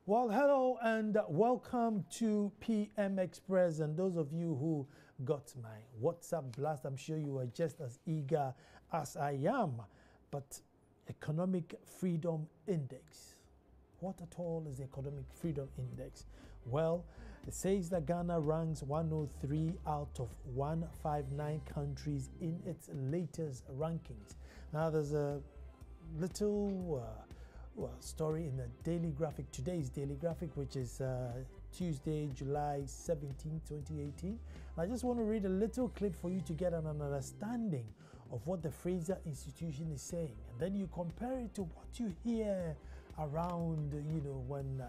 Well, hello and welcome to PM Express. And those of you who got my WhatsApp blast, I'm sure you are just as eager as I am. But Economic Freedom Index. What at all is the Economic Freedom Index? Well, it says that Ghana ranks 103 out of 159 countries in its latest rankings. Now, there's a little story in the Daily Graphic, today's Daily Graphic, which is Tuesday, July 17, 2018. I just want to read a little clip for you to get an understanding of what the Fraser Institution is saying. And then you compare it to what you hear around, when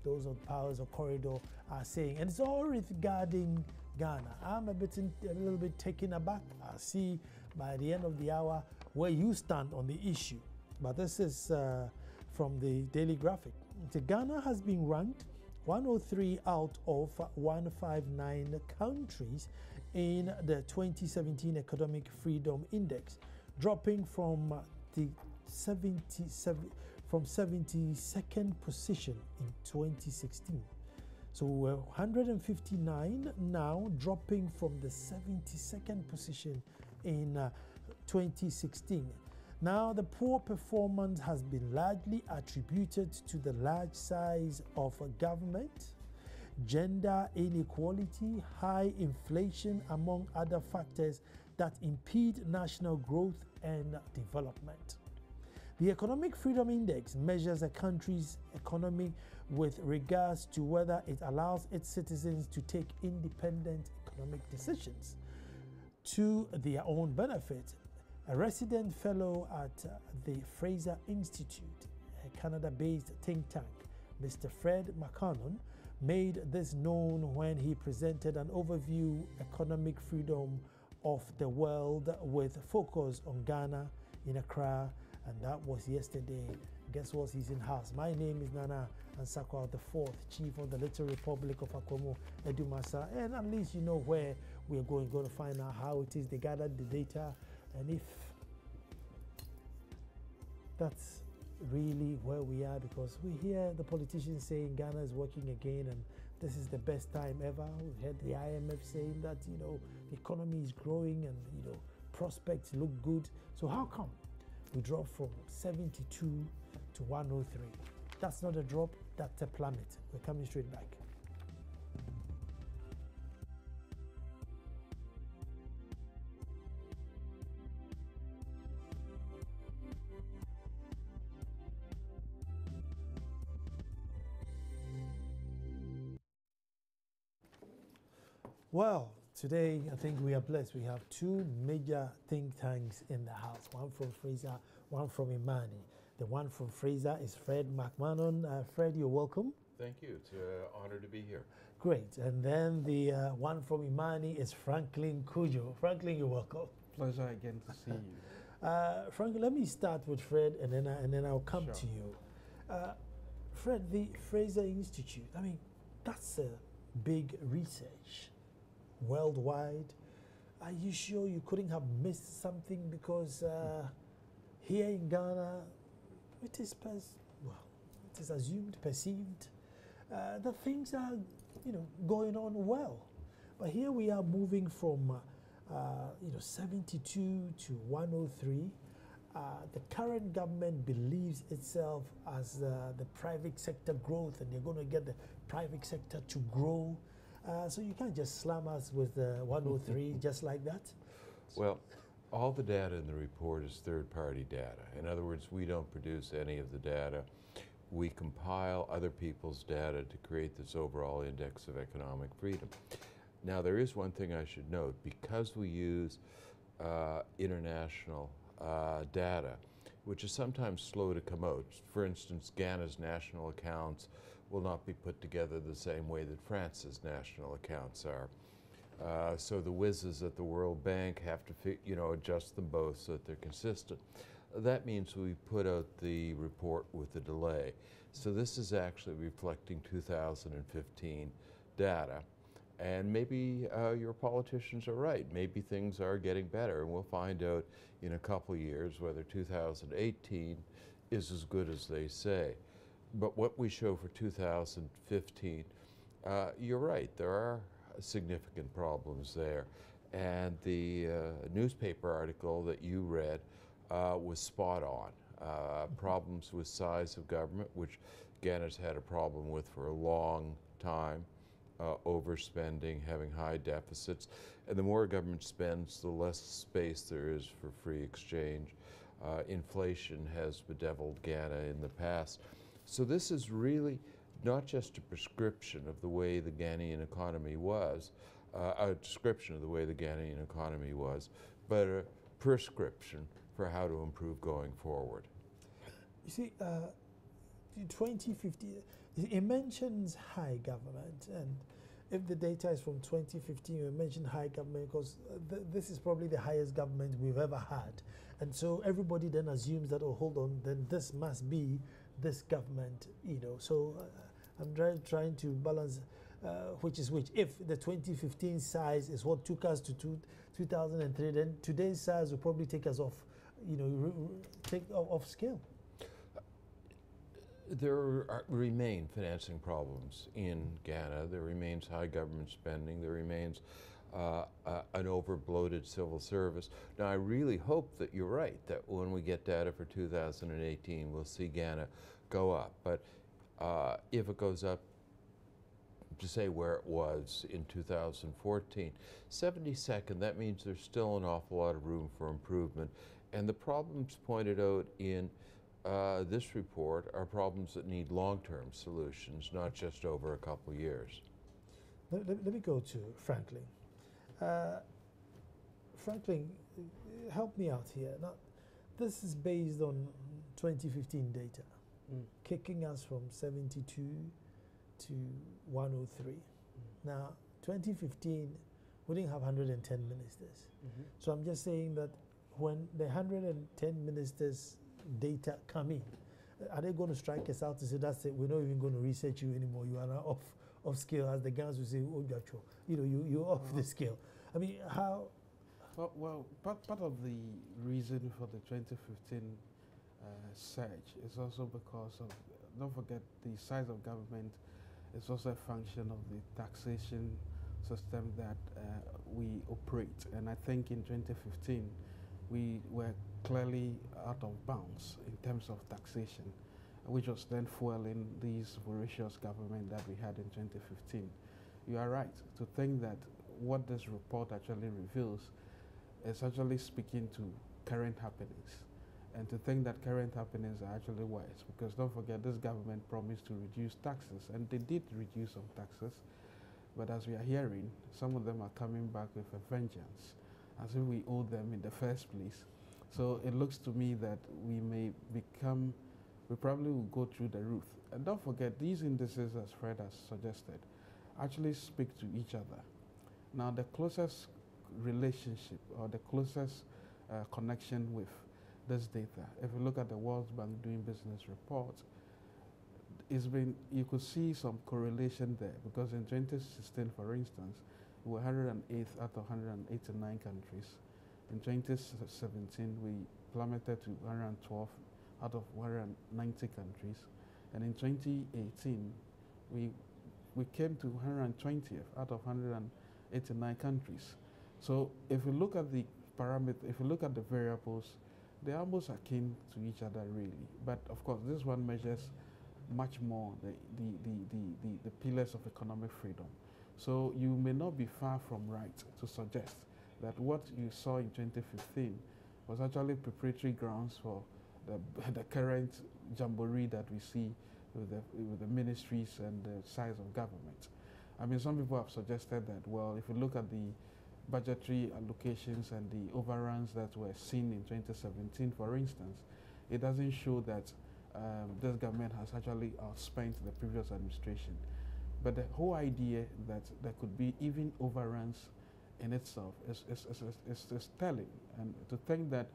those on powers or corridor are saying. And it's all regarding Ghana. I'm a little bit taken aback. I'll see by the end of the hour where you stand on the issue. But this is from the Daily Graphic. Ghana has been ranked 103 out of 159 countries in the 2017 Economic Freedom Index, dropping from the 72nd position in 2016. So we're 159 now, dropping from the 72nd position in 2016. Now, the poor performance has been largely attributed to the large size of government, gender inequality, high inflation, among other factors that impede national growth and development. The Economic Freedom Index measures a country's economy with regards to whether it allows its citizens to take independent economic decisions to their own benefit. A resident fellow at the Fraser Institute, a Canada-based think tank, Mr. Fred McCannon, made this known when he presented an overview economic freedom of the world with focus on Ghana in Accra, and that was yesterday. Guess what? He's in house. My name is Nana Ansakwa, the fourth chief of the Little Republic of Akwamu, Edumasa, and at least you know where we're going to find out how it is they gathered the data. And if that's really where we are, because we hear the politicians saying Ghana is working again and this is the best time ever. We heard the IMF saying that, the economy is growing and, prospects look good. So how come we dropped from 72 to 103? That's not a drop, that's a plummet. We're coming straight back. Well, today I think we are blessed. We have two major think tanks in the house, one from Fraser, one from Imani. The one from Fraser is Fred McMahon. Fred, you're welcome. Thank you. It's an honor to be here. Great. And then the one from Imani is Franklin Kujo. Franklin, you're welcome. Pleasure again to see you. Franklin, let me start with Fred, and then I'll come to you. Fred, the Fraser Institute. I mean, that's a big research. Worldwide, are you sure you couldn't have missed something? Because here in Ghana, it is assumed, perceived that things are, going on well. But here we are moving from 72 to 103. The current government believes itself as the private sector growth, and they're going to get the private sector to grow. So you can't just slam us with 103 just like that? Well, all the data in the report is third-party data. In other words, we don't produce any of the data. We compile other people's data to create this overall index of economic freedom. Now, there is one thing I should note. Because we use international data, which is sometimes slow to come out. For instance, Ghana's national accounts will not be put together the same way that France's national accounts are. So the whizzes at the World Bank have to adjust them both so that they're consistent. That means we put out the report with a delay. So this is actually reflecting 2015 data. And maybe your politicians are right. Maybe things are getting better, and we'll find out in a couple of years whether 2018 is as good as they say. But what we show for 2015, you're right, there are significant problems there. And the newspaper article that you read was spot on. Problems with size of government, which Ghana's had a problem with for a long time, overspending, having high deficits. And the more government spends, the less space there is for free exchange. Inflation has bedeviled Ghana in the past. So this is really not just a prescription of the way the Ghanaian economy was, a description of the way the Ghanaian economy was, but a prescription for how to improve going forward. You see, 2015, it mentions high government, and if the data is from 2015, we mentioned high government because this is probably the highest government we've ever had. And so everybody then assumes that, oh, hold on, then this must be this government, you know. So I'm trying to balance which is which. If the 2015 size is what took us to 2003, then today's size will probably take us off, you know, take off scale. There remain financing problems in Ghana. There remains high government spending. There remains an over-bloated civil service. Now, I really hope that you're right, that when we get data for 2018, we'll see Ghana go up. But if it goes up to say where it was in 2014, 72nd, that means there's still an awful lot of room for improvement. And the problems pointed out in this report are problems that need long-term solutions, not just over a couple years. Let me go to Franklin. Franklin, help me out here. Now, this is based on 2015 data, kicking us from 72 to 103. Now, 2015, we didn't have 110 ministers. So I'm just saying that when the 110 ministers data come in, are they going to strike us out and say, that's it, we're not even going to research you anymore, you are now off scale, as the Ghanaians will say, oh, you know, you're off the scale. I mean, how? Well, part of the reason for the 2015 surge is also because of, don't forget, the size of government is also a function of the taxation system that we operate. And I think in 2015, we were clearly out of bounds in terms of taxation, which was then fueling this voracious government that we had in 2015. You are right to think that what this report actually reveals is actually speaking to current happenings, and to think that current happenings are actually worse, because don't forget, this government promised to reduce taxes, and they did reduce some taxes, but as we are hearing, some of them are coming back with a vengeance, as if we owe them in the first place. So it looks to me that we probably will go through the roof. And don't forget, these indices, as Fred has suggested, actually speak to each other. Now, the closest relationship or the closest connection with this data, if you look at the World Bank Doing Business report, you could see some correlation there, because in 2016, for instance, we were 108th out of 189 countries. In 2017, we plummeted to 112 out of 190 countries. And in 2018, we came to 120th out of 189 countries. So if you look at the if you look at the variables, they're almost akin to each other, really. But of course, this one measures much more the pillars of economic freedom. So you may not be far from right to suggest that what you saw in 2015 was actually preparatory grounds for the current jamboree that we see with the ministries and the size of government. I mean, some people have suggested that, well, if you look at the budgetary allocations and the overruns that were seen in 2017, for instance, it doesn't show that this government has actually outspent the previous administration. But the whole idea that there could be even overruns in itself is telling. And to think that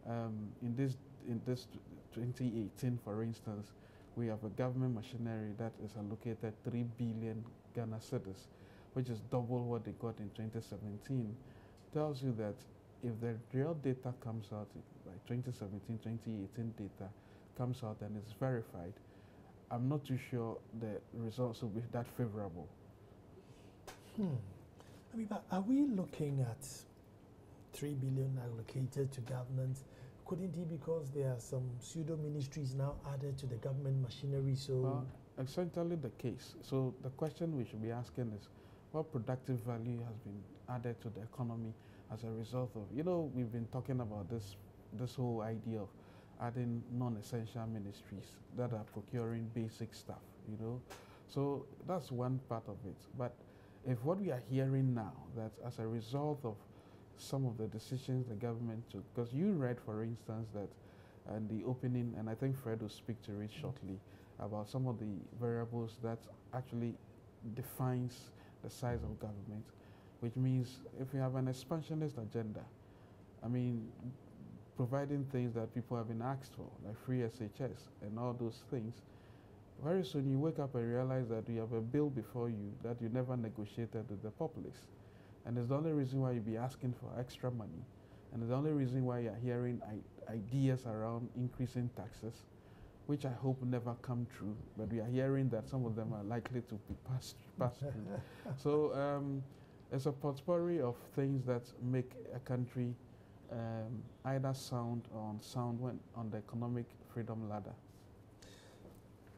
in this 2018, for instance, we have a government machinery that is allocated 3 billion Ghana cedis, which is double what they got in 2017, tells you that if the real data comes out by 2017, 2018 data comes out and is verified, I'm not too sure the results will be that favorable. I mean, but are we looking at 3 billion allocated to government? Couldn't it, because there are some pseudo ministries now added to the government machinery? So, well, essentially the case. So the question we should be asking is, what productive value has been added to the economy as a result of, we've been talking about this whole idea of adding non-essential ministries that are procuring basic stuff, So that's one part of it. But if what we are hearing now, that as a result of some of the decisions the government took, because you read, for instance, that in the opening, and I think Fred will speak to it shortly, about some of the variables that actually defines the size of government, which means if we have an expansionist agenda, I mean, providing things that people have been asked for, like free SHS and all those things, very soon you wake up and realize that you have a bill before you that you never negotiated with the populace. And it's the only reason why you'll be asking for extra money. And it's the only reason why you're hearing ideas around increasing taxes, which I hope never come true. But we are hearing that some of them are likely to be passed through. So it's a potpourri of things that make a country either sound or unsound when on the economic freedom ladder.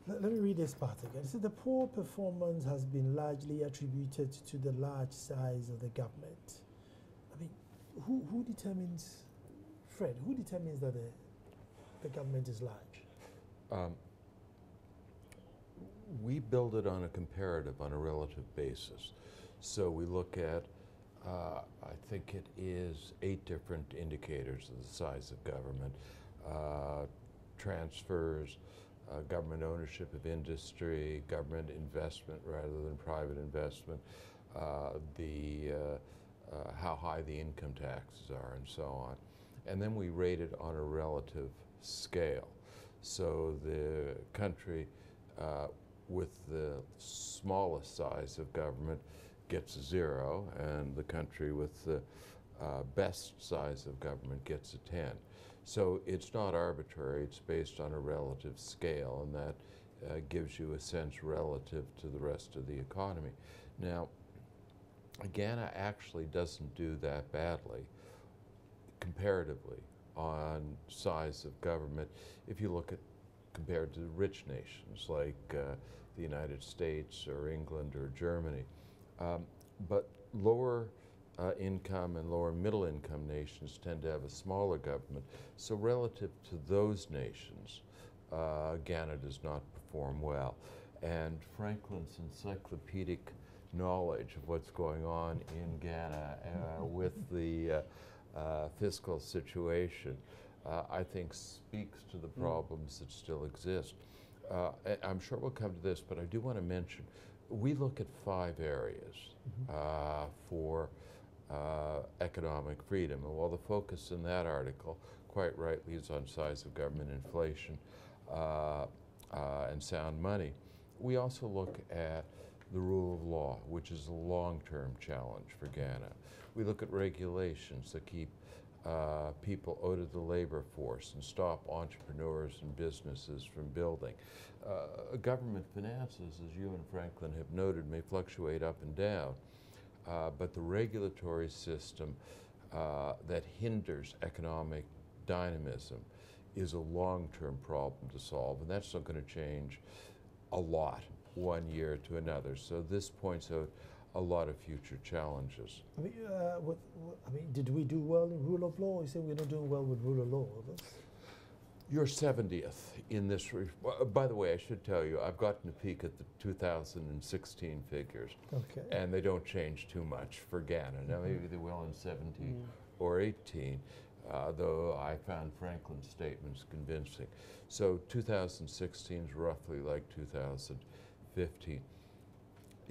Let me read this part again. It says the poor performance has been largely attributed to the large size of the government. I mean, who determines, Fred, who determines that the government is large? We build it on a comparative, on a relative basis. So we look at, I think it is 8 different indicators of the size of government. Transfers, government ownership of industry, government investment rather than private investment, how high the income taxes are, and so on. And then we rate it on a relative scale. So the country with the smallest size of government gets a 0, and the country with the best size of government gets a 10. So it's not arbitrary, it's based on a relative scale, and that gives you a sense relative to the rest of the economy. Now, Ghana actually doesn't do that badly comparatively on size of government if you look at compared to rich nations like the United States or England or Germany. But lower income and lower middle income nations tend to have a smaller government. So relative to those nations, Ghana does not perform well. And Franklin's encyclopedic knowledge of what's going on in Ghana with the fiscal situation, I think speaks to the problems that still exist. I'm sure we'll come to this, but I do want to mention, we look at 5 areas for economic freedom. And while the focus in that article, quite rightly, is on size of government, inflation, and sound money, we also look at the rule of law, which is a long-term challenge for Ghana. We look at regulations that keep people out of the labor force and stop entrepreneurs and businesses from building. Government finances, as you and Franklin have noted, may fluctuate up and down, but the regulatory system that hinders economic dynamism is a long-term problem to solve, and that's not going to change a lot one year to another. So this points out a lot of future challenges. I mean, did we do well in rule of law? You say we're not doing well with rule of law. You're 70th in this. By the way, I should tell you, I've gotten a peek at the 2016 figures, and they don't change too much for Ghana. Now, maybe they will in 17 or 18, though I found Franklin's statements convincing. So 2016 is roughly like 2015.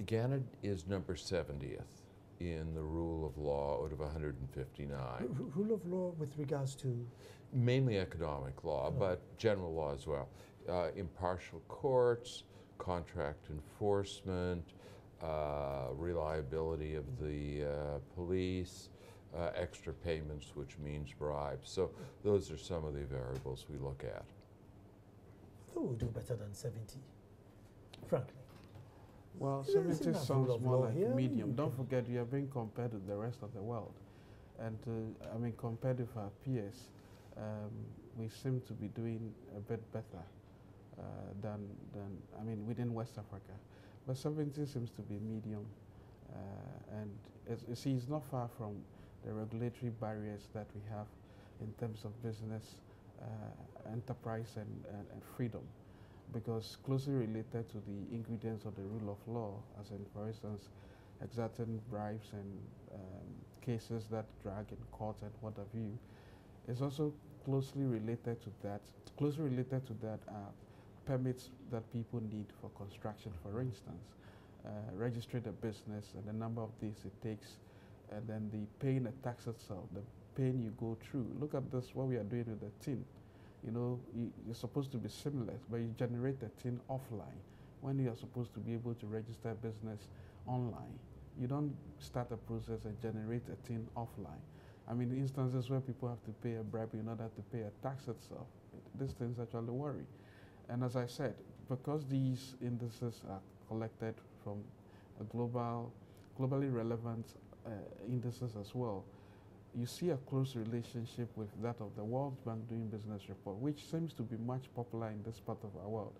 Ghana is number 70th in the rule of law out of 159. Rule of law with regards to? Mainly economic law, but general law as well. Impartial courts, contract enforcement, reliability of the police, extra payments, which means bribes. So those are some of the variables we look at. I thought we'll do better than 70. frankly? Well, There's 70 enough rule sounds of more law like here. medium. You Don't can- forget, you are being compared with the rest of the world. And I mean, compared with our peers, we seem to be doing a bit better than, I mean, within West Africa. But 70 seems to be medium. And you see, it's not far from the regulatory barriers that we have in terms of business, enterprise, and freedom, because closely related to the ingredients of the rule of law, as in, for instance, exacting bribes and cases that drag in court and what have you, is also closely related to that. Closely related to that are permits that people need for construction, for instance. Registering a business and the number of days it takes, and then the paying a tax itself, the pain you go through. Look at this, what we are doing with the tin. You know, you're supposed to be seamless, but you generate the tin offline when you are supposed to be able to register a business online. You don't start a process and generate a tin offline. I mean, instances where people have to pay a bribe in order to pay a tax itself. These things actually worry. And as I said, because these indices are collected from a globally relevant indices as well, you see a close relationship with that of the World Bank Doing Business report, which seems to be much popular in this part of our world.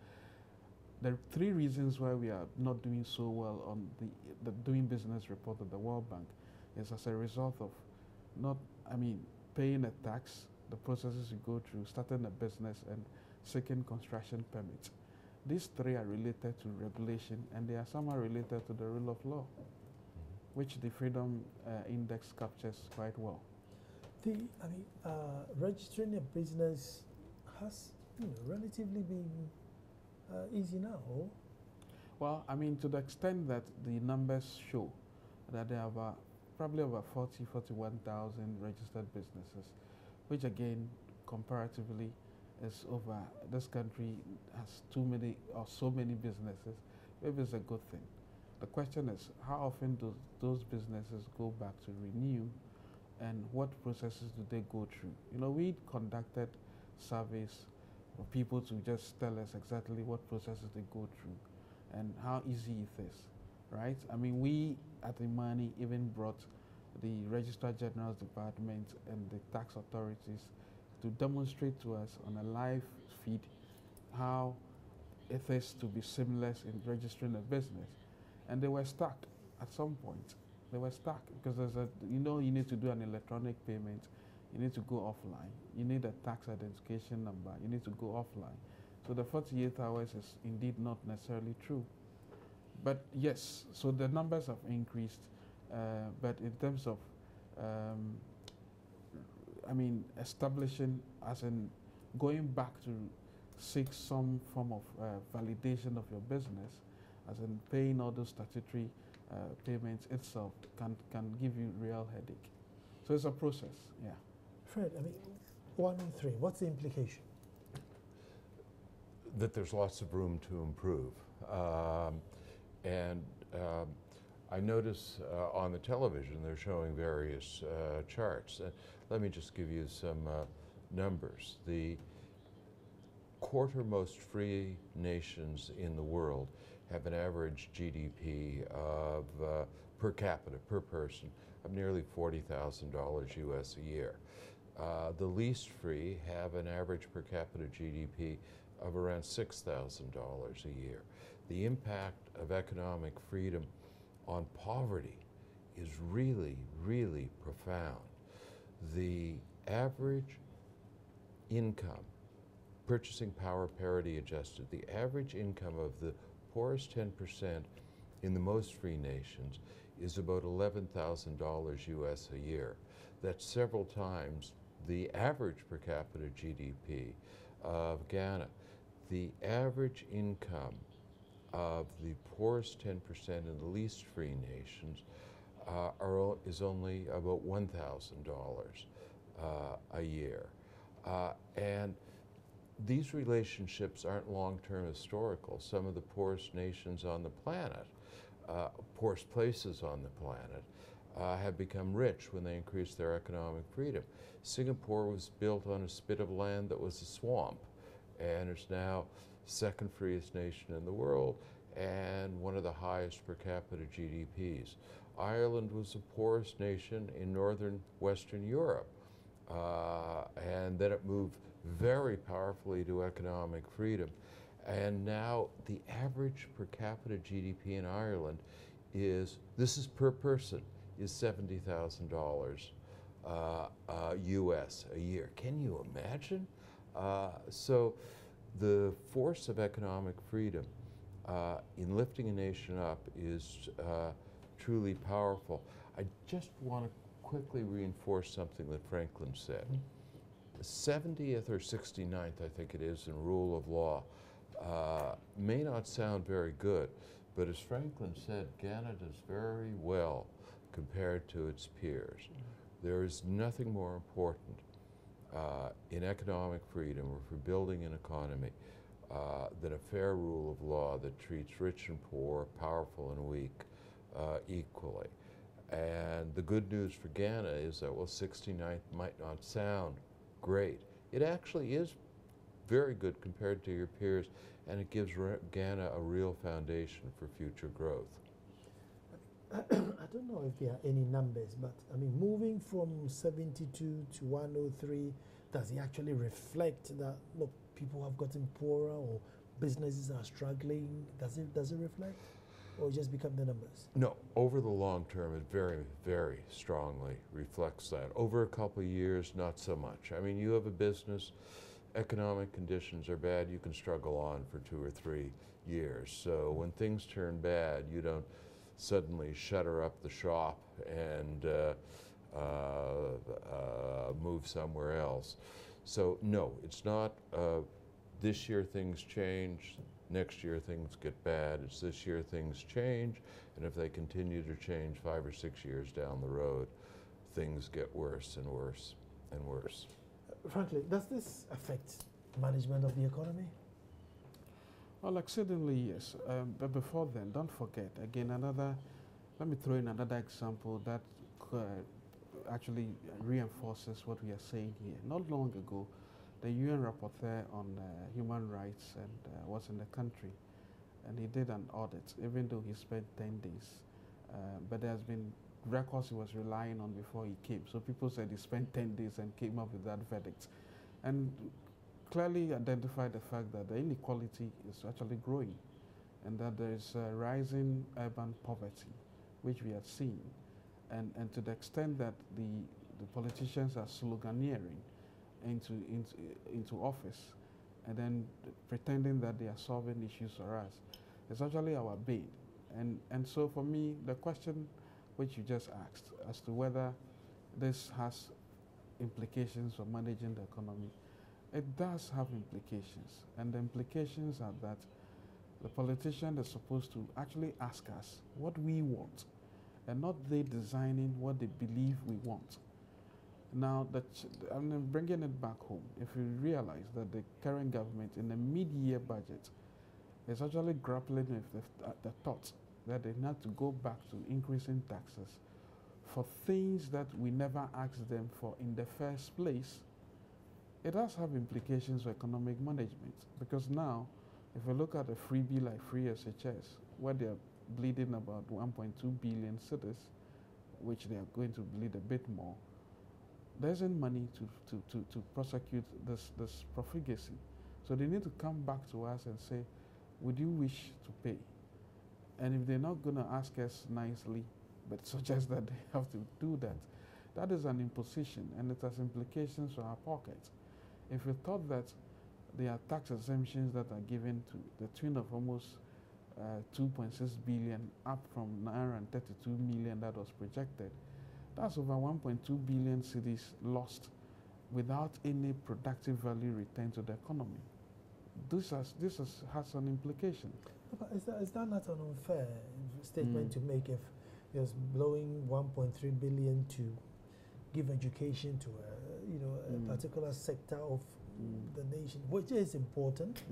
There are three reasons why we are not doing so well on the Doing Business report of the World Bank is as a result of not, I mean, paying a tax, the processes you go through, starting a business, and seeking construction permits. These three are related to regulation, and they are somehow related to the rule of law, which the Freedom Index captures quite well. Registering a business has, relatively been easy now. Well, I mean, to the extent that the numbers show that there are probably over 41,000 registered businesses, which again, comparatively, is over. This country has too many or so many businesses. Maybe it's a good thing. The question is, how often do those businesses go back to renew, and what processes do they go through? You know, we conducted surveys for people to just tell us exactly what processes they go through and how easy it is, right? I mean, we at Imani even brought the Registrar General's Department and the tax authorities to demonstrate to us on a live feed how it is to be seamless in registering a business. And they were stuck at some point. They were stuck because you need to do an electronic payment, you need to go offline, you need a tax identification number, you need to go offline. So the 48 hours is indeed not necessarily true. But yes, so the numbers have increased, but in terms of establishing, as in going back to seek some form of validation of your business, as in paying all those statutory payments itself can give you real headache. So it's a process, yeah. Fred, 1 in 3, what's the implication? That there's lots of room to improve. I notice on the television they're showing various charts. Let me just give you some numbers. The quarter most free nations in the world have an average GDP of per capita, per person, of nearly $40,000 US a year. The least free have an average per capita GDP of around $6,000 a year. The impact of economic freedom on poverty is really, really profound. The average income, purchasing power parity adjusted, the average income of the poorest 10% in the most free nations is about $11,000 US a year. That's several times the average per capita GDP of Ghana. The average income of the poorest 10% in the least free nations is only about $1,000 a year. And these relationships aren't long-term historical. Some of the poorest nations on the planet, poorest places on the planet, have become rich when they increased their economic freedom. Singapore was built on a spit of land that was a swamp, and it's now second freest nation in the world, and one of the highest per capita GDPs. Ireland was the poorest nation in northern Western Europe, and then it moved very powerfully to economic freedom. And now the average per capita GDP in Ireland is, this is per person, is $70,000 US a year. Can you imagine? So the force of economic freedom in lifting a nation up is truly powerful. I just want to quickly reinforce something that Franklin said. 70th or 69th, I think it is, in rule of law, may not sound very good, but as Franklin said, Ghana does very well compared to its peers. There is nothing more important in economic freedom or for building an economy than a fair rule of law that treats rich and poor, powerful and weak equally. And the good news for Ghana is that, well, 69th might not sound great. It actually is very good compared to your peers, and it gives Ghana a real foundation for future growth. I don't know if there are any numbers, but I mean, moving from 72 to 103, does it actually reflect that, look, people have gotten poorer or businesses are struggling? Does it reflect, or just become the numbers? No, over the long term, it very, very strongly reflects that. Over a couple of years, not so much. I mean, you have a business, economic conditions are bad, you can struggle on for 2 or 3 years. So when things turn bad, you don't suddenly shutter up the shop and move somewhere else. So no, it's not this year things change, next year things get bad. It's this year things change, and if they continue to change 5 or 6 years down the road, things get worse and worse and worse. Frankly, does this affect management of the economy? Well, exceedingly yes. But before then, don't forget, again, let me throw in another example that actually reinforces what we are saying here. Not long ago, the UN rapporteur on human rights and was in the country, and he did an audit, even though he spent 10 days. But there's been records he was relying on before he came. So people said he spent 10 days and came up with that verdict. And clearly identified the fact that the inequality is actually growing, and that there is rising urban poverty, which we are seeing. And to the extent that the politicians are sloganeering into office and then pretending that they are solving issues for us, it's actually our bane. And so for me, the question which you just asked as to whether this has implications for managing the economy, it does have implications. And the implications are that the politician is supposed to actually ask us what we want, and not they designing what they believe we want. Now, I'm bringing it back home. If you realize that the current government in the mid-year budget is actually grappling with the thought that they need to go back to increasing taxes for things that we never asked them for in the first place, it does have implications for economic management. Because now, if we look at a freebie like free SHS, where they're bleeding about 1.2 billion cedis, which they are going to bleed a bit more, there isn't money to prosecute this profligacy. So they need to come back to us and say, would you wish to pay? And if they're not going to ask us nicely, but suggest that they have to do that, that is an imposition, and it has implications for our pockets. If we thought that there are tax exemptions that are given to the tune of almost 2.6 billion, up from 932 million that was projected, that's over 1.2 billion cedis lost without any productive value returned to the economy. This has an implication. But is that not an unfair statement to make if you're blowing 1.3 billion to give education to a particular sector of the nation, which is important?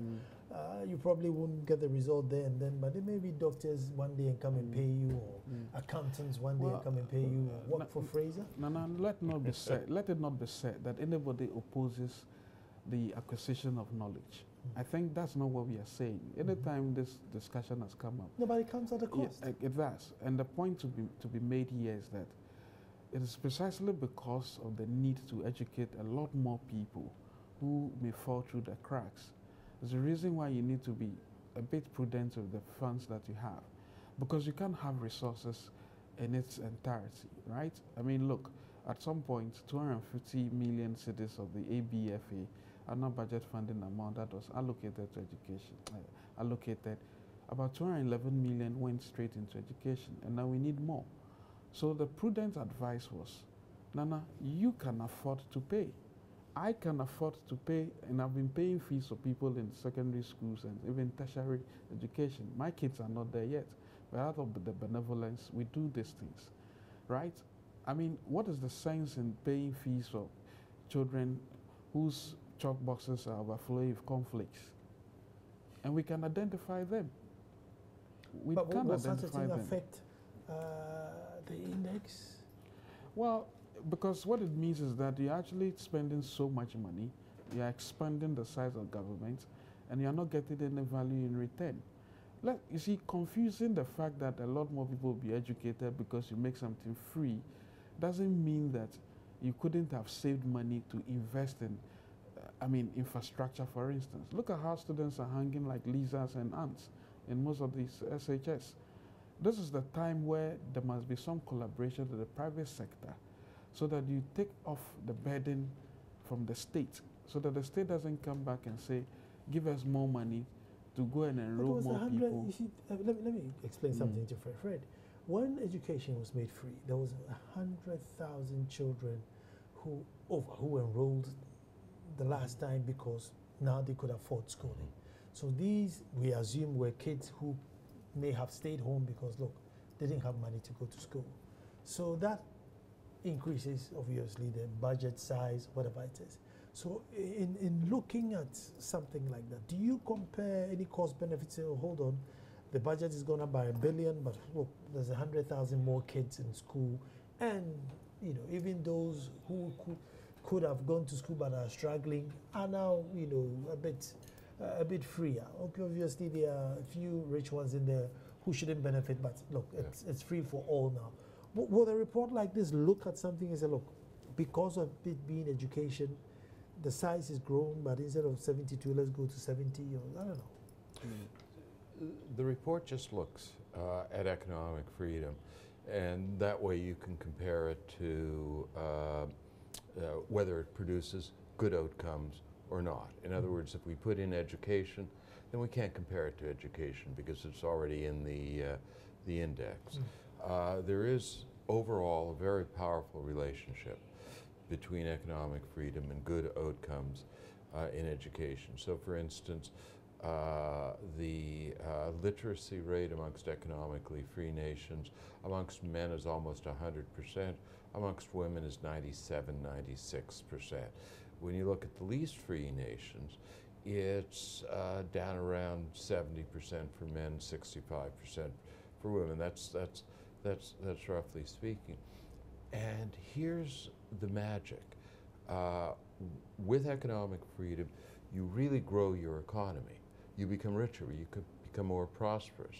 You probably won't get the result there and then, but there may be doctors one day and come and pay you, or accountants one day and come and pay you, or work for Fraser. No, let it not be said that anybody opposes the acquisition of knowledge. I think that's not what we are saying. Anytime this discussion has come up, Nobody comes at a cost. it does. And the point to be made here is that it is precisely because of the need to educate a lot more people who may fall through the cracks. There's a reason why you need to be a bit prudent with the funds that you have, because you can't have resources in its entirety, right? I mean, look, at some point, 250 million cedis of the ABFA, annual budget funding amount that was allocated to education, about 211 million went straight into education, and now we need more. So the prudent advice was, Nana, you can afford to pay. I can afford to pay, and I've been paying fees for people in secondary schools and even tertiary education. My kids are not there yet, but out of the benevolence, we do these things, right? I mean, what is the sense in paying fees for children whose chalk boxes are overflowing with conflicts? And we can identify them. We But can will such a identify thing them. affect the index? Well, because what it means is that you're actually spending so much money, you're expanding the size of government, and you're not getting any value in return. You see, confusing the fact that a lot more people will be educated because you make something free doesn't mean that you couldn't have saved money to invest in, infrastructure, for instance. Look at how students are hanging like lizards and ants in most of these SHS. This is the time where there must be some collaboration with the private sector so that you take off the burden from the state, so that the state doesn't come back and say, give us more money to go and enroll more people. You see, let me explain something to Fred. When education was made free, there was 100,000 children who enrolled the last time because now they could afford schooling. So these, we assume, were kids who may have stayed home because, look, they didn't have money to go to school. So that increases, obviously, the budget size, whatever it is. So in looking at something like that, do you compare any cost benefits? Say, oh, hold on, the budget is going up by $1 billion, but look, there's 100,000 more kids in school, and even those who could have gone to school but are struggling are now a bit freer. Okay, obviously there are a few rich ones in there who shouldn't benefit, but look, it's free for all now. Will a report like this look at something and say, look, because of it being education, the size is grown, but instead of 72, let's go to 70, or I don't know. The report just looks at economic freedom, and that way you can compare it to whether it produces good outcomes or not. In other words, if we put in education, then we can't compare it to education because it's already in the index. There is overall a very powerful relationship between economic freedom and good outcomes in education. So for instance, the literacy rate amongst economically free nations amongst men is almost 100%, amongst women is 97, 96%. When you look at the least free nations, it's down around 70% for men, 65% for women. That's roughly speaking. And here's the magic. With economic freedom, you really grow your economy. You become richer, you could become more prosperous.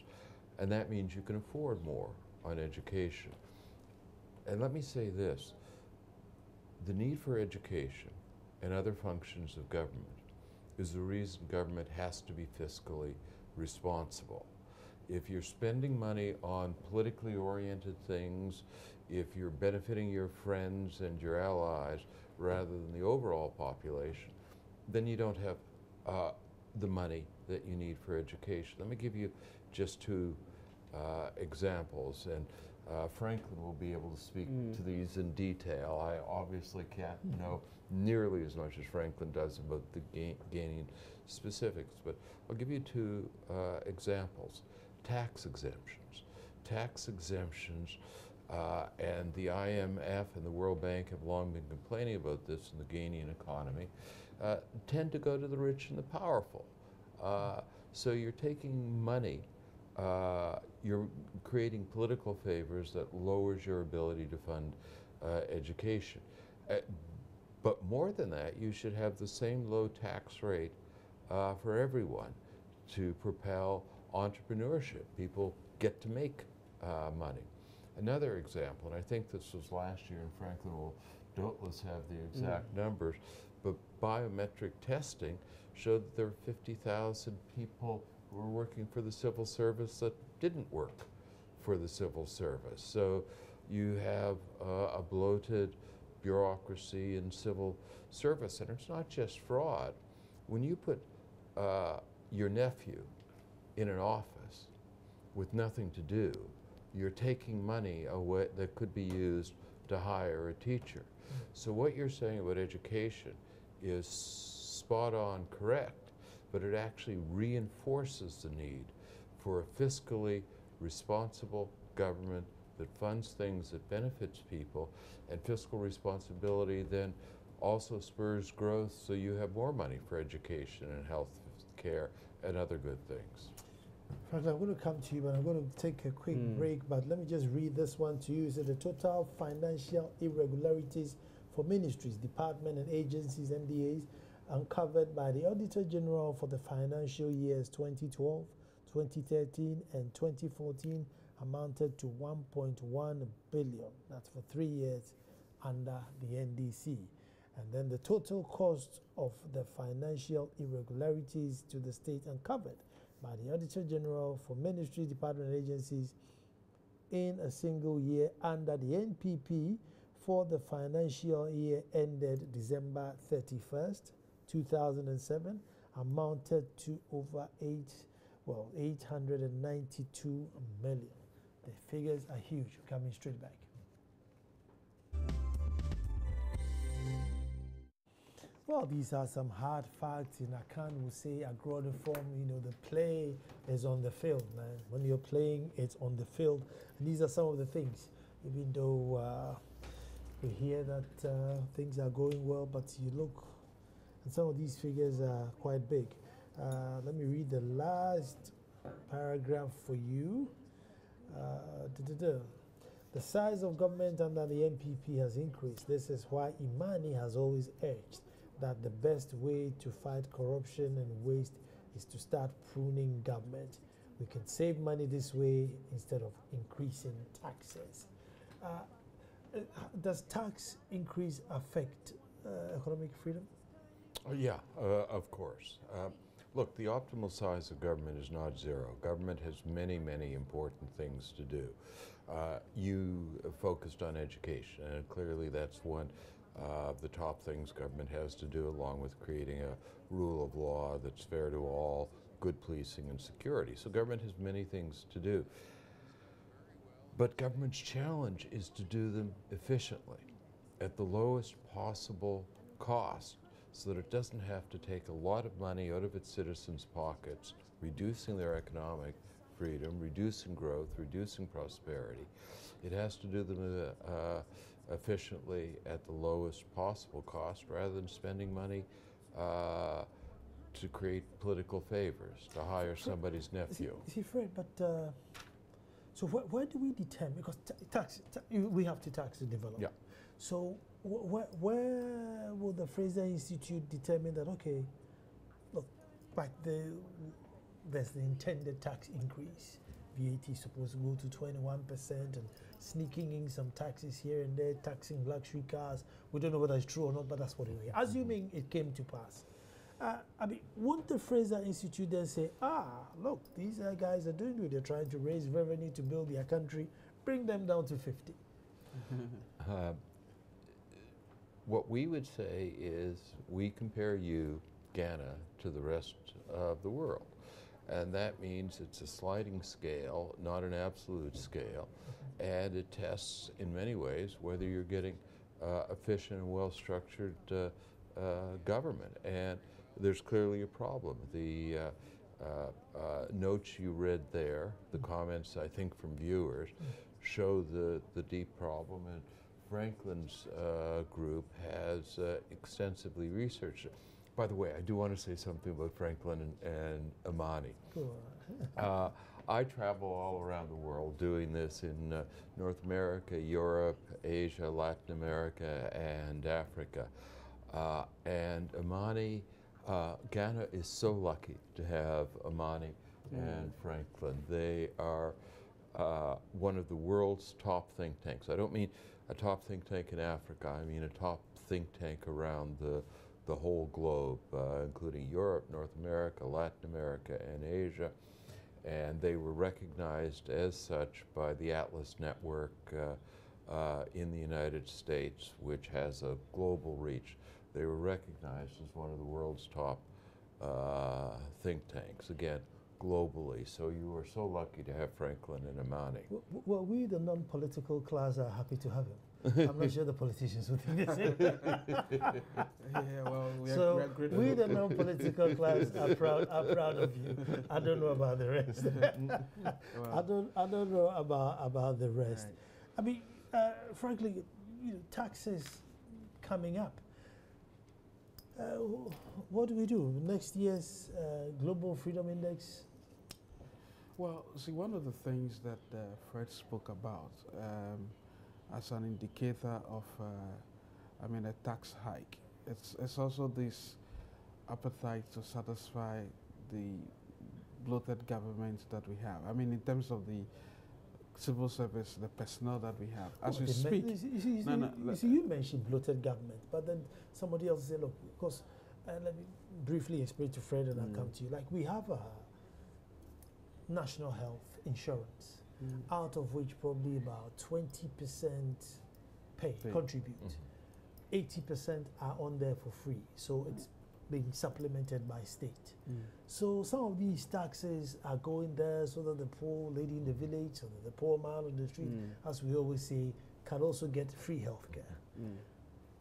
And that means you can afford more on education. And let me say this, the need for education and other functions of government is the reason government has to be fiscally responsible. If you're spending money on politically oriented things, if you're benefiting your friends and your allies rather than the overall population, then you don't have the money that you need for education. Let me give you just two examples, and Franklin will be able to speak to these in detail. I obviously can't know nearly as much as Franklin does about the gaining specifics, but I'll give you two examples. Tax exemptions. Tax exemptions, and the IMF and the World Bank have long been complaining about this in the Ghanaian economy, tend to go to the rich and the powerful. So you're taking money, you're creating political favors that lowers your ability to fund education. But more than that, you should have the same low tax rate for everyone to propel entrepreneurship. People get to make money. Another example, and I think this was last year, and Franklin will doubtless have the exact numbers, but biometric testing showed that there were 50,000 people who were working for the civil service that didn't work for the civil service. So you have a bloated bureaucracy in civil service, and it's not just fraud. When you put your nephew in an office with nothing to do, you're taking money away that could be used to hire a teacher. So what you're saying about education is spot on correct, but it actually reinforces the need for a fiscally responsible government that funds things that benefits people, and fiscal responsibility then also spurs growth, so you have more money for education and health care and other good things. Franklin, I'm going to come to you, but I'm going to take a quick break. But let me just read this one to you. It said the total financial irregularities for ministries, departments, and agencies, MDAs, uncovered by the Auditor General for the financial years 2012, 2013, and 2014 amounted to 1.1 billion. That's for 3 years under the NDC. And then the total cost of the financial irregularities to the state uncovered by the Auditor General for ministry, department, and agencies in a single year under the NPP for the financial year ended December 31st, 2007, amounted to over 892 million. The figures are huge. Coming straight back. Well, these are some hard facts. In Akan will say agroniform, you know, the play is on the field, man. When you're playing, it's on the field. And these are some of the things, even though we hear that things are going well, but you look, and some of these figures are quite big. Let me read the last paragraph for you. The size of government under the NPP has increased. This is why Imani has always urged that the best way to fight corruption and waste is to start pruning government. We can save money this way instead of increasing taxes. Does tax increase affect economic freedom? Yeah, of course. Look, the optimal size of government is not zero. Government has many, many important things to do. You focused on education, and clearly that's one of the top things government has to do, along with creating a rule of law that's fair to all, good policing and security. So government has many things to do. But government's challenge is to do them efficiently, at the lowest possible cost, so that it doesn't have to take a lot of money out of its citizens' pockets, reducing their economic freedom, reducing growth, reducing prosperity. It has to do them efficiently at the lowest possible cost, rather than spending money to create political favors, to hire somebody's nephew. See, Fred, but so where do we determine, because we have to tax the development. Yeah. So where will the Fraser Institute determine that, okay, look, like there's the intended tax increase. VAT is supposed to go to 21% and sneaking in some taxes here and there, taxing luxury cars. We don't know whether it's true or not, but that's what it is. Assuming it came to pass. I mean, won't the Fraser Institute then say, look, these guys are doing good. They're trying to raise revenue to build their country. Bring them down to 50. What we would say is we compare you, Ghana, to the rest of the world. And that means it's a sliding scale, not an absolute scale. And it tests, in many ways, whether you're getting efficient and well-structured government. And there's clearly a problem. The notes you read there, the comments, I think, from viewers, show the deep problem. And Franklin's group has extensively researched it. By the way, I do want to say something about Franklin and Imani. Cool. I travel all around the world doing this in North America, Europe, Asia, Latin America, and Africa. And Imani Ghana is so lucky to have Amani and Franklin. They are one of the world's top think tanks. I don't mean a top think tank in Africa. I mean a top think tank around the whole globe, including Europe, North America, Latin America, and Asia. And they were recognized as such by the Atlas Network in the United States, which has a global reach. They were recognized as one of the world's top think tanks, again, globally. So you were so lucky to have Franklin and Amani. Well, we, the non-political class, are happy to have him. I'm not sure the politicians would think the same. Yeah, well, we are grateful. We, the non-political class, are proud of you. I don't know about the rest. Well, I don't know about the rest. right. I mean, frankly, taxes coming up. What do we do? Next year's Global Freedom Index? Well, see, one of the things that Fred spoke about as an indicator of, a tax hike, it's also this appetite to satisfy the bloated government that we have. I mean, in terms of the civil service, the personnel that we have. As we speak, you mentioned bloated government, but then somebody else said, look, because let me briefly explain to Fred and I'll come to you. Like, we have a national health insurance, out of which probably about 20% contribute. 80% are on there for free, so it's being supplemented by state. So some of these taxes are going there so that the poor lady in the village or the poor man on the street, as we always say, can also get free health care.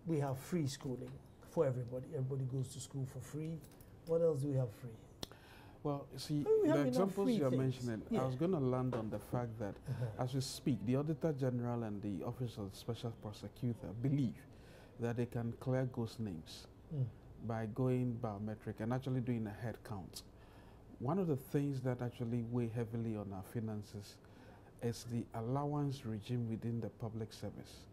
We have free schooling for everybody. Everybody goes to school for free. What else do we have free? Well, see, we have the enough examples free you're things. mentioning, Yeah. I was going to land on the fact that as we speak, the Auditor General and the Office of the Special Prosecutor believe that they can clear ghost names by going biometric and actually doing a head count. One of the things that actually weigh heavily on our finances is the allowance regime within the public service.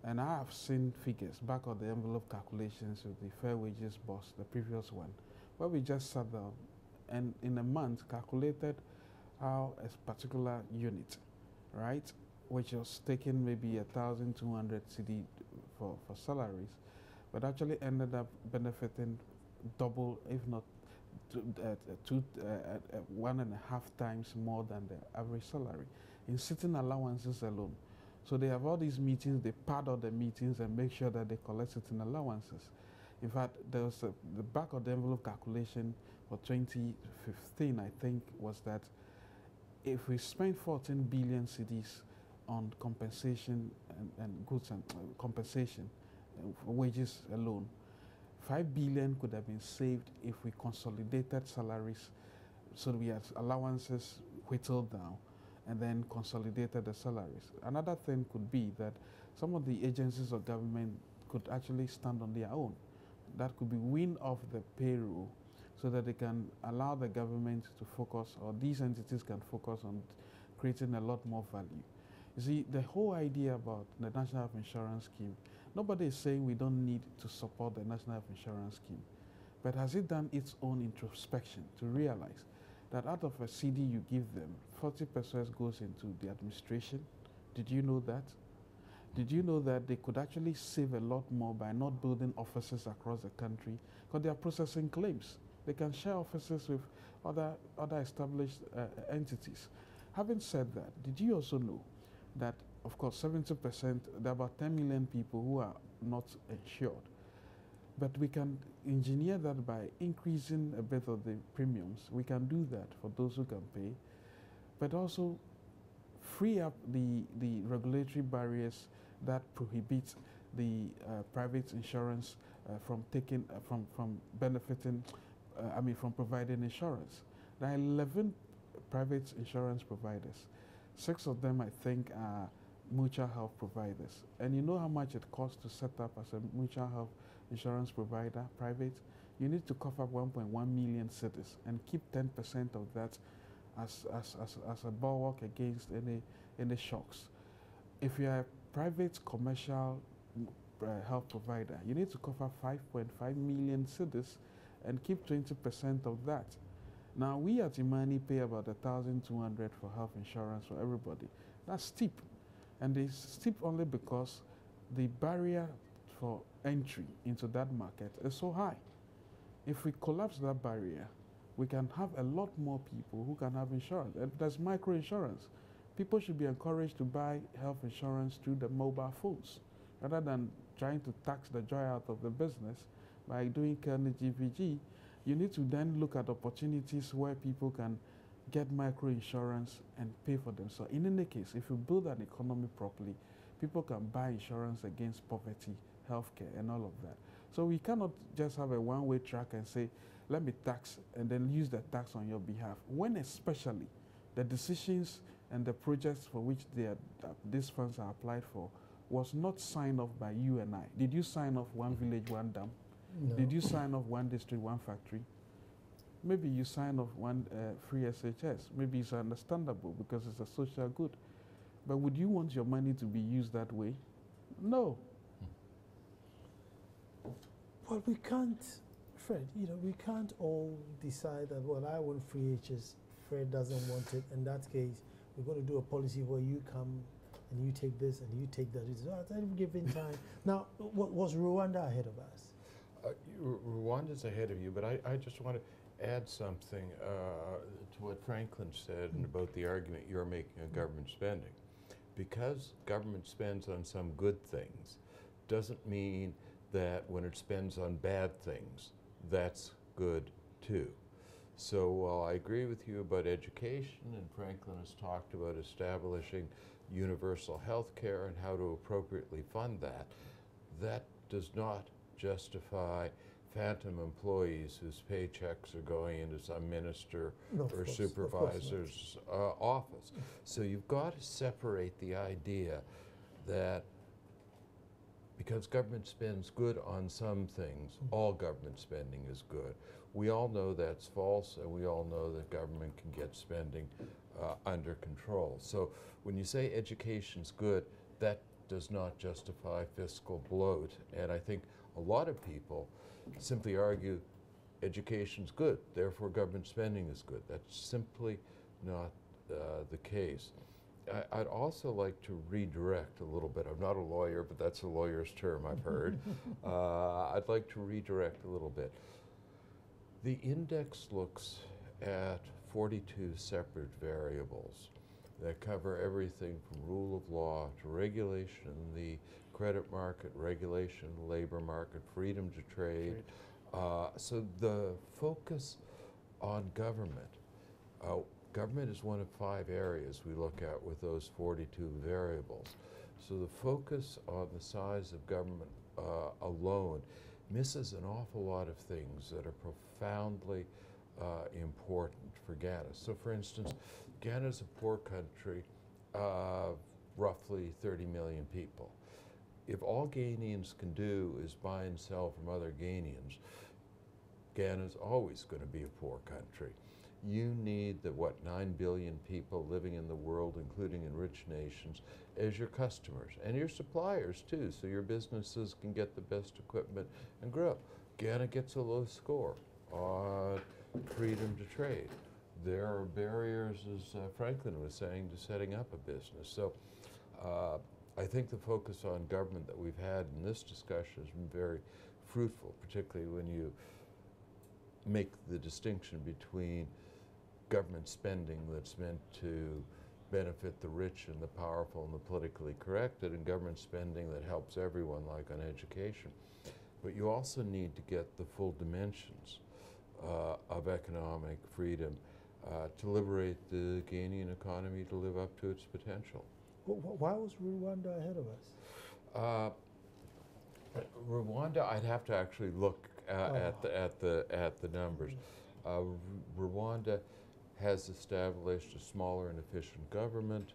And I have seen figures, back of the envelope calculations with the Fair Wages Boss, the previous one, where we just sat down and in a month calculated how a particular unit, right, which was taking maybe 1,200 CD for salaries, but actually ended up benefiting double, if not 1.5 times more than the average salary in sitting allowances alone. So they have all these meetings, they pad all the meetings and make sure that they collect certain allowances. In fact, there was the back of the envelope calculation for 2015, I think, was that if we spend 14 billion cedis on compensation and goods and compensation for wages alone, 5 billion could have been saved if we consolidated salaries, so we had allowances whittled down and then consolidated the salaries. Another thing could be that some of the agencies of government could actually stand on their own. That could be weaned off the payroll so that they can allow the government to focus, or these entities can focus on creating a lot more value. You see, the whole idea about the National Health Insurance Scheme, nobody is saying we don't need to support the National Health Insurance Scheme, but has it done its own introspection to realize that out of a CD you give them, 40% goes into the administration? Did you know that? Did you know that they could actually save a lot more by not building offices across the country, because they are processing claims? They can share offices with other established entities. Having said that, did you also know that, of course, 70%, there are about 10 million people who are not insured, but we can engineer that by increasing a bit of the premiums. We can do that for those who can pay, but also free up the regulatory barriers that prohibit the private insurance from taking from benefiting. From providing insurance. There are 11 private insurance providers. 6 of them, I think, are mutual health providers. And you know how much it costs to set up as a mutual health insurance provider, private? You need to cover 1.1 million cities and keep 10% of that as a bulwark against any shocks. If you are a private commercial health provider, you need to cover 5.5 million cities and keep 20% of that. Now, we at Imani pay about 1,200 for health insurance for everybody. That's steep. And it's steep only because the barrier for entry into that market is so high. If we collapse that barrier, we can have a lot more people who can have insurance. And there's micro insurance. People should be encouraged to buy health insurance through the mobile phones rather than trying to tax the joy out of the business by doing Kearney GPG. You need to then look at opportunities where people can get micro insurance and pay for themselves. In any case, if you build an economy properly, people can buy insurance against poverty, healthcare, and all of that. So we cannot just have a one-way track and say, let me tax and then use the tax on your behalf. When especially the decisions and the projects for which these funds are applied for was not signed off by you and I. Did you sign off one village, one dam? No. Did you sign off one district, one factory? Maybe you sign off one free SHS. Maybe it's understandable because it's a social good. But would you want your money to be used that way? No. Well, we can't, Fred, we can't all decide that, well, I want free HS, Fred doesn't want it. In that case, we're going to do a policy where you come and you take this and you take that. It's at any given time. Now, was Rwanda ahead of us? Rwanda's ahead of you, but I just want to add something to what Franklin said and about the argument you're making on government spending. Because government spends on some good things doesn't mean that when it spends on bad things, that's good too. So while I agree with you about education, and Franklin has talked about establishing universal health care and how to appropriately fund that, that does not justify phantom employees whose paychecks are going into some minister or supervisor's office. So you've got to separate the idea that because government spends good on some things, all government spending is good. We all know that's false, and we all know that government can get spending under control. So when you say education's good, that does not justify fiscal bloat. And I think a lot of people simply argue education's good, therefore government spending is good. That's simply not the case. I'd also like to redirect a little bit. I'm not a lawyer, but that's a lawyer's term, I've heard. I'd like to redirect a little bit. The index looks at 42 separate variables that cover everything from rule of law to regulation in the credit market, regulation in the labor market, freedom to trade. So the focus on government, government is one of 5 areas we look at with those 42 variables. So the focus on the size of government alone misses an awful lot of things that are profoundly important for Ghana. So for instance, Ghana is a poor country of roughly 30 million people. If all Ghanaians can do is buy and sell from other Ghanaians, Ghana's always going to be a poor country. You need the, 9 billion people living in the world, including in rich nations, as your customers and your suppliers too, so your businesses can get the best equipment and grow. Ghana gets a low score on freedom to trade. There are barriers, as Franklin was saying, to setting up a business. So I think the focus on government that we've had in this discussion has been very fruitful, particularly when you make the distinction between government spending that's meant to benefit the rich and the powerful and the politically corrected, and government spending that helps everyone, like on education. But you also need to get the full dimensions of economic freedom to liberate the Ghanaian economy to live up to its potential. Why was Rwanda ahead of us? Rwanda, I'd have to actually look at the numbers. Rwanda has established a smaller and efficient government.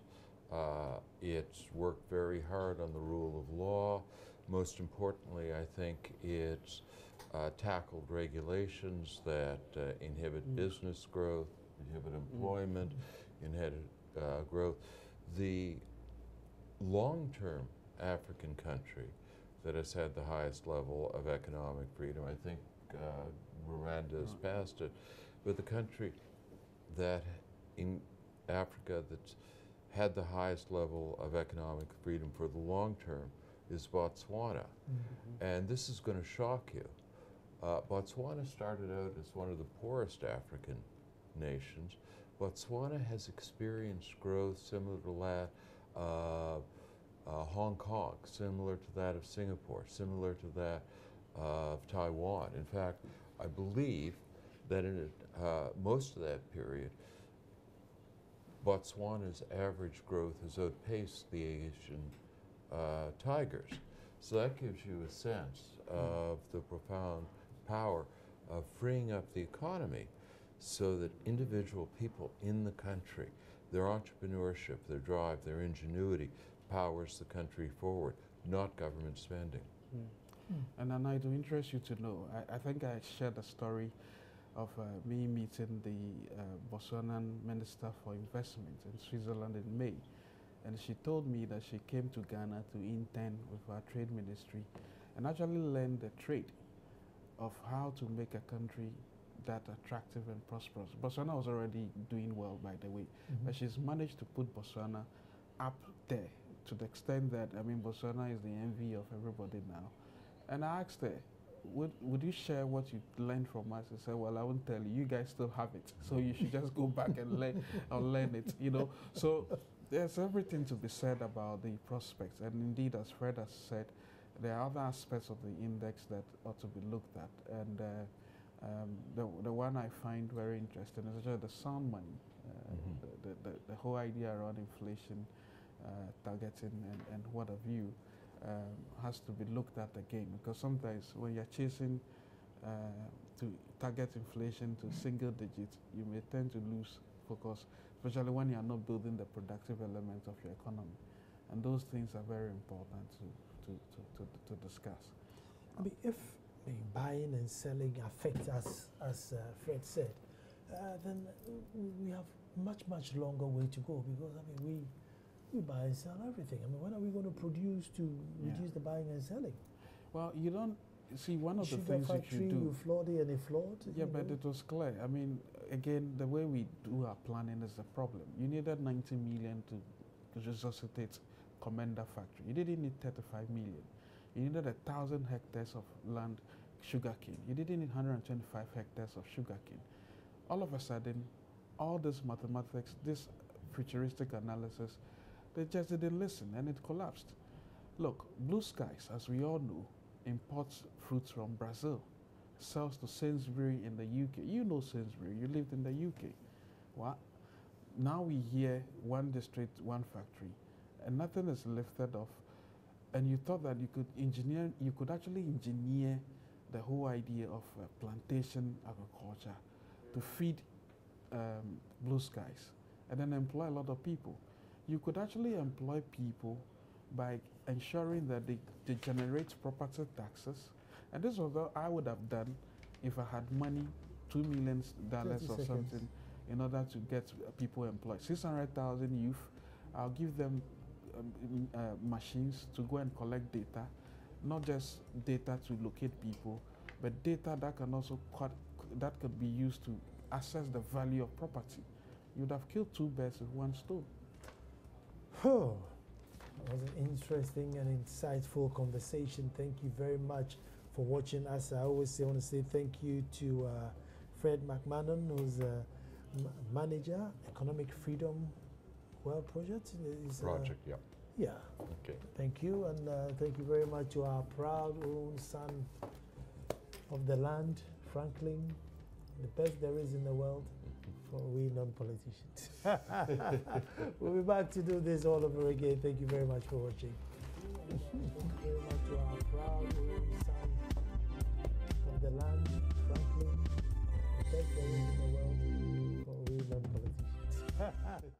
It's worked very hard on the rule of law. Most importantly, I think it's tackled regulations that inhibit business growth, inhibit employment, inhibit growth. The long-term African country that has had the highest level of economic freedom. I think Rwanda has passed it. But the country that in Africa that's had the highest level of economic freedom for the long term is Botswana. And this is going to shock you. Botswana started out as one of the poorest African nations. Botswana has experienced growth similar to that of Hong Kong, similar to that of Singapore, similar to that of Taiwan. In fact, I believe that in most of that period, Botswana's average growth has outpaced the Asian tigers. So that gives you a sense of the profound power of freeing up the economy so that individual people in the country, their entrepreneurship, their drive, their ingenuity powers the country forward, not government spending. And Anai, to interest you to know, I think I shared a story of me meeting the Botswanan Minister for Investment in Switzerland in May. And she told me that she came to Ghana to intern with our trade ministry and actually learn the trade of how to make a country that attractive and prosperous. Botswana was already doing well, by the way, but she's managed to put Botswana up there to the extent that, I mean, Botswana is the envy of everybody now. And I asked her, would you share what you learned from us? She said, well, I won't tell you. You guys still have it. So you should just go back and learn it, you know. So there's everything to be said about the prospects. And indeed, as Fred has said, there are other aspects of the index that ought to be looked at. And the one I find very interesting is actually the sound money, the whole idea around inflation targeting and what have you. Has to be looked at again, because sometimes when you're chasing to target inflation to single digits, you may tend to lose focus, especially when you are not building the productive elements of your economy. And those things are very important to discuss. I mean, if buying and selling affects us, as Fred said, then we have much longer way to go, because I mean we buy and sell everything. I mean, when are we going to produce to reduce the buying and selling? Well, you don't see one of the Sugar things that factory, you do. you floored it and it floored. Yeah, but it was clear. I mean, again, the way we do our planning is the problem. You needed 90 million to resuscitate Commander factory. You didn't need 35 million. You needed 1,000 hectares of land, sugarcane. You didn't need 125 hectares of sugarcane. All of a sudden, all this mathematics, this futuristic analysis, they just didn't listen, and it collapsed. Look, Blue Skies, as we all know, imports fruits from Brazil, sells to Sainsbury in the UK. You know Sainsbury, you lived in the UK. Well, now we hear one district, one factory, and nothing is lifted off. And you thought that you could actually engineer the whole idea of plantation agriculture to feed Blue Skies and then employ a lot of people. You could actually employ people by ensuring that they generate property taxes. And this was what I would have done if I had money, $2 million or something, in order to get people employed. 600,000 youth, I'll give them machines to go and collect data, not just data to locate people, but data that can also that could be used to assess the value of property. You'd have killed two birds with one stone. Oh, that was an interesting and insightful conversation. Thank you very much for watching us. I always want to say thank you to Fred McMahon, who's a manager, Economic Freedom World Project. Project, yeah. Yeah. Okay. Thank you, and thank you very much to our proud own son of the land, Franklin, the best there is in the world. For we non-politicians. We'll be back to do this all over again. Thank you very much for watching. Thank you very much to our proud son of the land, Franklin, the best there is in the world. For we non-politicians.